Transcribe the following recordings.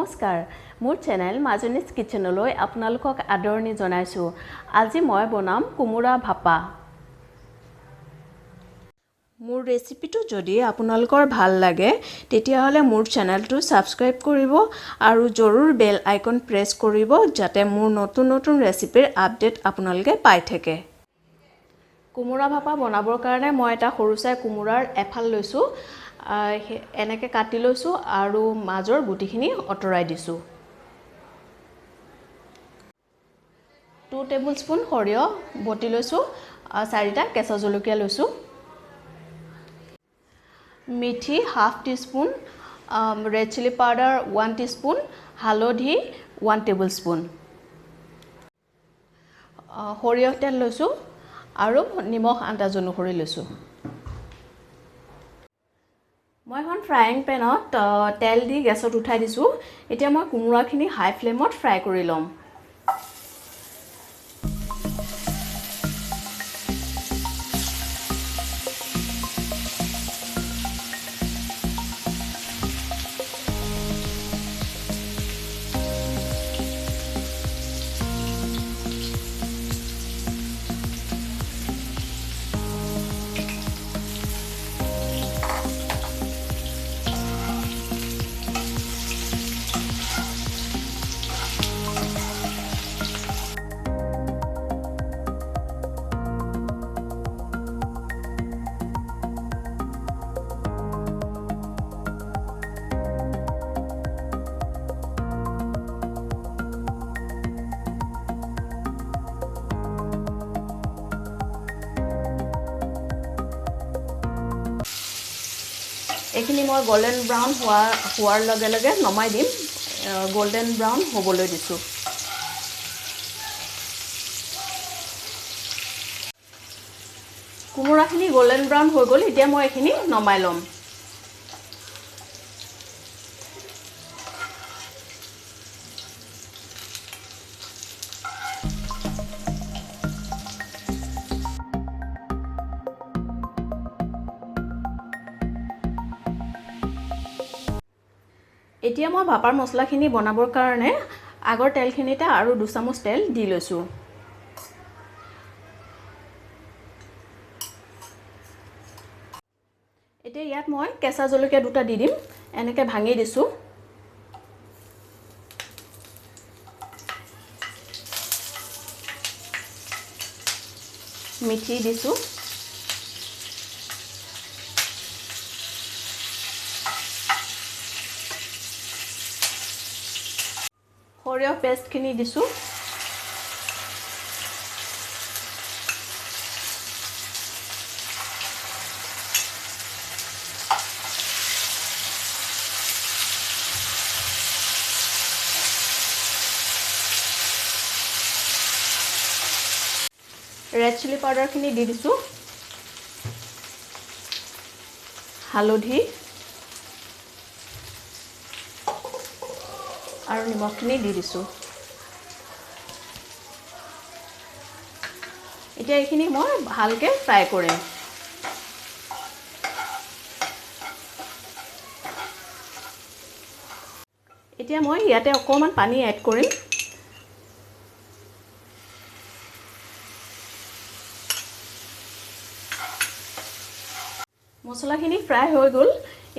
নমস্কাৰ মোৰ চেনেল মাজনীজ কিচেনলৈ আপোনালোকক আদৰণি জনাইছো আজি মই বনাম কুমুৰা ভাপা মোৰ ৰেচিপিটো যদি আপোনালোকৰ ভাল লাগে তেতিয়া হলে মোৰ চেনেলটো সাবস্ক্ৰাইব কৰিব আৰু জৰুৰ বেল আইকন প্ৰেছ কৰিব যাতে মোৰ নতুন নতুন ৰেচিপিৰ আপডেট আপোনালোকে পাই থাকে কুমুৰা ভাপা বনাবৰ কাৰণে মই এটা সৰুসাই কুমুৰাৰ এফাল লৈছো এনেকে কাটি লৈছো আৰু মাজৰ গুটিখিনি অতৰাই দিছো 2 টেবুলস্পুন সৰিয়হ বটি লৈছো 4টা কেঁচা জলকীয়া লৈছো মিঠি half teaspoon red chilli powder 1 teaspoon হালধি 1 টেবুলস্পুন সৰিয়হ তেল লৈছো আৰু নিমখ আন্দাজ অনুসৰি লৈছো মই এখন ফ্ৰাইং পেনত তেল দি গেছত উঠাই দিছো এতিয়া মই কুমুৰাখিনি হাই ফ্লেমত ফ্ৰাই কৰি লম এখিনি মই গোল্ডেন ব্ৰাউন হোৱাৰ লগে লগে নমাই দিম গোল্ডেন ব্ৰাউন হ'বলৈ দিছো কুমুৰাখিনি গোল্ডেন ব্ৰাউন হৈ গ'ল এতিয়া মই এখিনি নমাই লম এতিয়া মই ভাপাৰ মছলাখিনি বনাবৰ কাৰণে আগৰ তেলখিনিতে আৰু 2 চামুচ তেল দি লৈছো এতিয়া ইয়াত মই কেঁচা জলকীয়া দুটা দি দিম এনেকৈ ভাঙি দিছো মিঠি দিছো সৰিয়হ পেষ্টখিনি দিছো ৰেড চিলি পাউডাৰখিনি দি দিছো হালধি আৰু নিমখখিনি দি দিছো এতিয়া এইখিনি মই ভালকে ফ্ৰাই কৰিম এতিয়া মই ইয়াতে অকমান পানী এড কৰিম মছলাখিনি ফ্ৰাই হৈ গ'ল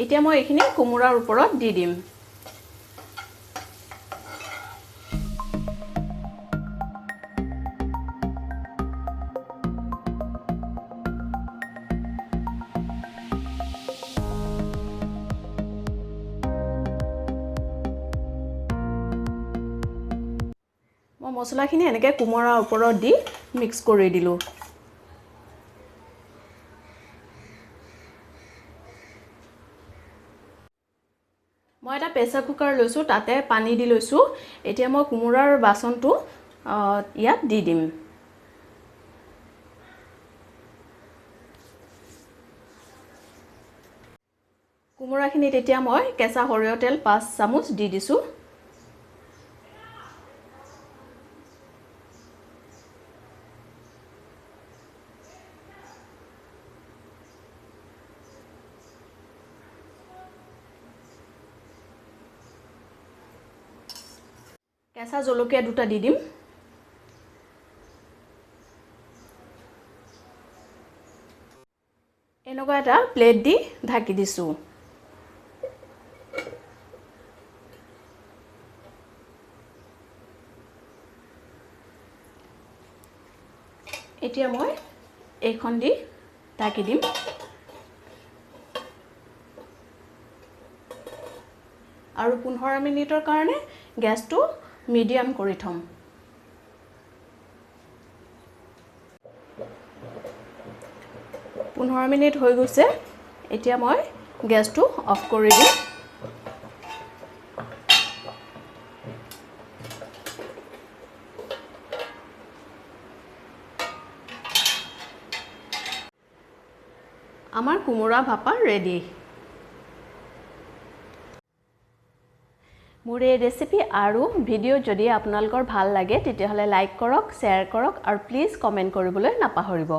এতিয়া মই এইখিনি কুমুৰাৰ ওপৰত দি দিম মই মছলাখিনি এনেকৈ কুমুৰাৰ ওপৰত দি মিক্স কৰি দিলো মই এটা প্ৰেছাৰ কুকাৰ লৈছো তাতে পানী দি লৈছো এতিয়া মই কুমুৰাৰ বাচনটো ইয়াত দি দিম কুমুৰাখিনিত এতিয়া মই কেঁচা সৰিয়হ তেল 5 চামুচ দি দিছো কেঁচা জলকীয়া দুটা দি দিম এনেকুৱা এটা প্লেট দি ঢাকি দিছো এতিয়া মই এইখন দি ঢাকি দিম আৰু 15 মিনিটৰ কাৰণে গ্যাসটো মিডিয়াম কৰি থম 15 মিনিট হৈ গৈছে এতিয়া মই গ্যাসটো অফ কৰি দিম আমাৰ কোমোৰা ভাপা ৰেডি মোৰ এই ৰেচিপি আৰু ভিডিও যদি আপোনালোকৰ ভাল লাগে তেতিয়াহলে লাইক কৰক শেয়াৰ কৰক আৰু প্লিজ কমেন্ট কৰিবলৈ নাপাহৰিব